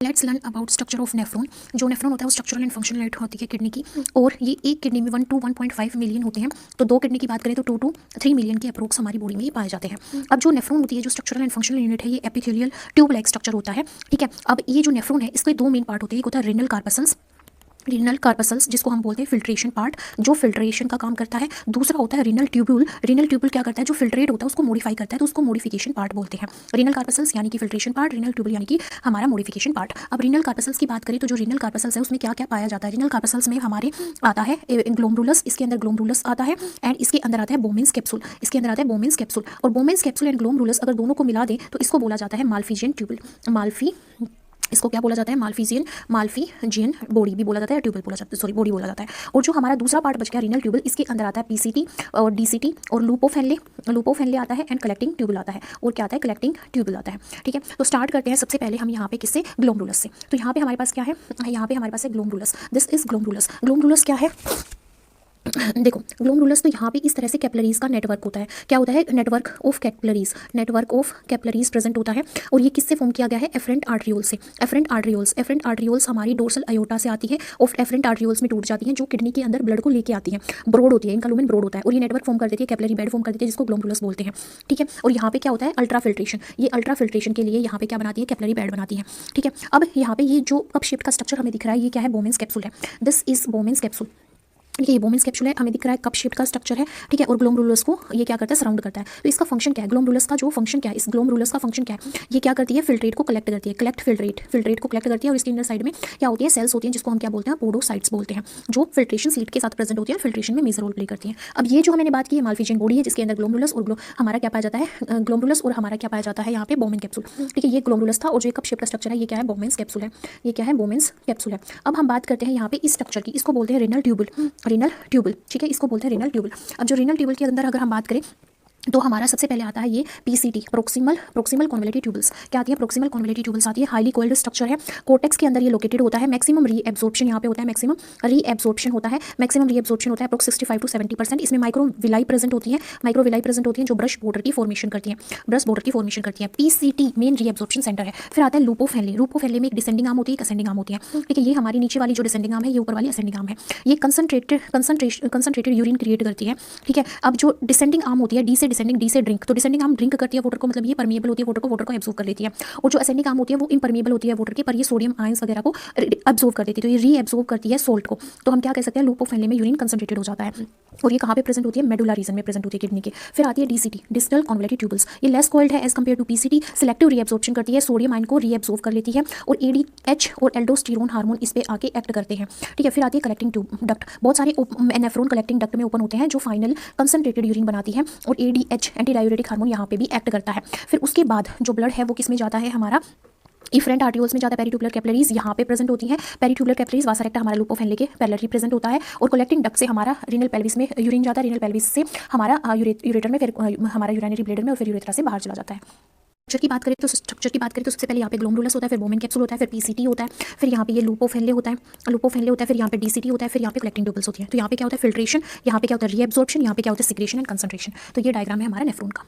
Let's learn about structure of nephron. जो nephron होता है वो स्ट्रक्चरल एंड फंक्शनल यूनिट होती है किडनी की, और ये एक किडनी में 1 to 1.5 मिलियन होते हैं। तो दो किडनी की बात करें तो 2 to 3 मिलियन के अप्रोक्स हमारी बॉडी में ये पाए जाते हैं। अब जो नेफ्रॉन होती है, जो स्ट्रक्चरल एंड फंक्शनल यूनिट है, ये एपिथेलियल ट्यूब लाइक स्ट्रक्चर होता है। ठीक है, अब ये जो नेफ्रॉन है इसके दो मेन पार्ट होते हैं। एक होता है रेनल कार्पसल्स, रीनल कार्पसल्स जिसको हम बोलते हैं फिल्ट्रेशन पार्ट, जो फिल्ट्रेशन का काम करता है। दूसरा होता है रीनल ट्यूब्यूल। रीनल ट्यूब्यूल क्या करता है, जो फिल्ट्रेट होता है उसको मॉडिफाई करता है, तो उसको मॉडिफिकेशन पार्ट बोलते हैं। रीनल कार्पसल्स यानी कि फिल्ट्रेशन पार्ट, रीनल ट्यूब्यूल यानी कि हमारा मॉडिफिकेशन पार्ट। अब रीनल कार्पसल्स की बात करें तो जो रीनल कार्पसल्स है उसमें क्या क्या पाया जाता है। रीनल कार्पसल्स में हमारे आता है ग्लोमरुलस, इसके अंदर ग्लोमरुलस आता है, एंड इसके अंदर आता है बोमेंस कैप्सूल, इसके अंदर आता है बोमेंस कैप्सूल। और बोमेंस कैप्सूल एंड ग्लोमरुलस अगर दोनों को मिला दें तो इसको बोला जाता है माल्फिजियन ट्यूबल। इसको क्या बोला जाता है, माल्फिजियन बॉडी भी बोला जाता है, ट्यूबल बोला जाता है, सॉरी बॉडी बोला जाता है। और जो हमारा दूसरा पार्ट बच गया रीनल ट्यूबल, इसके अंदर आता है पीसीटी और डीसीटी और लूपोफेनले आता है, एंड कलेक्टिंग ट्यूबल आता है। और क्या आता है, कलेक्टिंग ट्यूबल आता है। ठीक है, तो स्टार्ट करते हैं सबसे पहले हम यहाँ पे किससे, ग्लोमरुलस से। तो यहाँ पे हमारे पास क्या है, यहाँ पे हमारे पास है ग्लोमरुलस। This is ग्लोमरुलस। ग्लोमरुलस क्या है, देखो ग्लोमरुलस तो यहाँ पे इस तरह से कैपिलरीज का नेटवर्क होता है। क्या होता है, नेटवर्क ऑफ कैपिलरीज प्रेजेंट होता है। और ये किससे फॉर्म किया गया है, एफरेंट आर्टरियोल से। एफरेंट आर्टरियोल्स हमारी डोर्सल अयोटा से आती है और एफरेंट आर्टरियोल्स में टूट जाती हैं, जो किडनी के अंदर ब्लड को लेके आती हैं। ब्रॉड होती है, इनका लुमेन ब्रॉड होता है, और ये नेटवर्क फॉर्म कर देती है, कैपिलरी बेड फॉर्म कर देती है, जिसको ग्लोमरुलस बोलते हैं। ठीक है, और यहाँ पे क्या होता है, अल्ट्रा फिल्ट्रेशन। ये अल्ट्रा फिल्ट्रेशन के लिए यहाँ पे क्या बनाती है, कैपिलरी बेड बनाती है। ठीक है, अब यहाँ पे ये जो कप शेप का स्ट्रक्चर हमें दिख रहा है, ये क्या है, बोमेंस कैप्सूल है। This is बोमेंस capsule. ये बोमेंस कैप्सूल है, हमें दिख रहा है कप शेप का स्ट्रक्चर है। ठीक है, और ग्लोमरुलस को ये क्या करता है, सराउंड करता है। तो इसका फंक्शन क्या है, ग्लोमरुलस का जो फंक्शन क्या है, इस ग्लोमरुलस का फंक्शन क्या है, ये क्या करती है, फिल्ट्रेट को कलेक्ट करती है, फिल्ट्रेट को कलेक्ट करती है। और इसके अंदर साइड में क्या होती है, सेल्स होती हैं, जिसको हम क्या बोलते हैं, पोडोसाइट्स बोलते हैं, जो फिल्ट्रेशन सीट के साथ प्रेजेंट होती है, फिल्ट्रेशन में मेजर रोल प्ले करती हैं। अब ये जो मैंने बात की है, माल्फिजियन बॉडी है, जिसके अंदर ग्लोमरुलस और हमारा क्या पाया जाता है, ग्लोमरुलस और हमारा क्या पाया जाता है यहाँ पे, बोमेन कैप्सूल। ठीक है, ये ग्लोमरुलस था, और जो कप शेप का स्ट्रक्चर है ये क्या है, बोमेंस कैप्सूल है। ये क्या है, बोमेंस कैप्सूल है। अब हम बात करते हैं यहाँ पे इस स्ट्रक्चर की, इसको बोलते हैं रीनल ट्यूबल। ठीक है, इसको बोलते हैं रीनल ट्यूबल। अब जो रीनल ट्यूबल के अंदर अगर हम बात करें तो हमारा सबसे पहले आता है ये पीसीटी, प्रोक्सिमल कॉन्वोल्यूटिव ट्यूबल्स। क्या आती है, प्रोक्सिमल कॉन्वोल्यूटिव ट्यूबल्स आती है। हाईली कोइल्ड स्ट्रक्चर है, कोर्टेक्स के अंदर ये लोकेटेड होता है। मैक्सिमम रीएब्जॉर्प्शन यहाँ पे होता है, मैक्सिमम रीएब्जॉर्प्शन होता है अप्रोक्स 65 to 70%। इसमें माइक्रोविलाई प्रेजेंट होती हैं, जो ब्रश बॉर्डर की फॉर्मेशन करती हैं। पीसीटी मेन रीएब्जॉर्प्शन सेंटर है। फिर आता है लूपोफेनले में एक डिसेंडिंग आर्म होती है, एक असेंडिंग आर्म होती है। ठीक है, ये हमारी नीचे वाली जो डिसेंडिंग आर्म है, ये ऊपर वाली असेंडिंग आर्म है। ये कंसंट्रेटेड यूरिन क्रिएट करती है। ठीक है, अब जो डिसेंडिंग आर्म होती है, डी से ड्रिंक, तो डिसेंडिंग आर्म ड्रिंक करती है वाटर को, मतलब ये परमिएबल होती है वाटर को एब्जॉर्ब कर लेती है। और जो असेंडिंग आर्म होती है वो इम्परमिएबल होती है वाटर की, पर ये सोडियम आयंस वगैरह को एब्जॉर्ब कर देती है। तो ये रीएब्जॉर्ब करती है सोल्ट को। तो हम क्या कह सकते हैं, लूपोफेनले में यूरिन कंसंट्रेटेड हो जाता है। और ये कहाँ पे प्रेजेंट होती है, मेडुला रीजन में प्रेजेंट होती है किडनी के। फिर आती है डीसीटी, डिस्टल कॉन्वोल्यूटिव ट्यूबल्स। ये लेस कॉइल्ड है as compare to PCT, selective reabsorption करती है, सोडियम आयन को रीएब्जॉर्ब कर लेती है, और एडीएच और एल्डोस्टेरोन हार्मोन इस पे आके एक्ट करते हैं। ठीक है, फिर आती है कलेक्टिंग ट्यूब डक्ट। बहुत सारे नेफ्रॉन कलेक्टिंग डक्ट में ओपन होते हैं, जो फाइनल कंसंट्रेटेड यूरिन बनाती है, और एडीएच एंटी डायूरेटिक हार्मोन यहाँ पे भी एक्ट करता है। फिर उसके बाद जो ब्लड है वो किस में जाता है, हमारा इफरेंट आर्टियोल्स में जाता है। पेरिट्यूबुलर कैपिलरीज यहाँ पे प्रेजेंट होती हैं। पेरिट्यूबुलर कैपिलरीज वासा रेक्टा हमारा लूपोफेनले के पैरेलली प्रेजेंट होता है। और कलेक्टिंग डक्ट से हमारा रीनल पेल्विस में यूरिन जाता है, रीनल पेल्विस से हमारा यूरेटर में, फिर हमारा यूरिनरी ब्लैडर में, और फिर यूरेथ्रा से बाहर चला जाता है। स्ट्रक्चर की बात करें तो सबसे पहले यहाँ पे ग्लोमरुलस होता है, फिर बोमेन कैप्सूल होता है, फिर पीसीटी होता है, फिर यहाँ पे ये लूपोफेनले होता है, फिर यहाँ पे डीसीटी होता है, फिर यहाँ पे कलेक्टिंग ट्यूबल्स होती है। तो यहाँ पे क्या होता है, फिल्ट्रेशन, यहाँ पे क्या होता है, रीएब्जॉर्प्शन, यहाँ पे क्या होता है, सिक्रेशन एंड कंसंट्रेशन। तो ये डायग्राम है हमारा नेफ्रॉन का।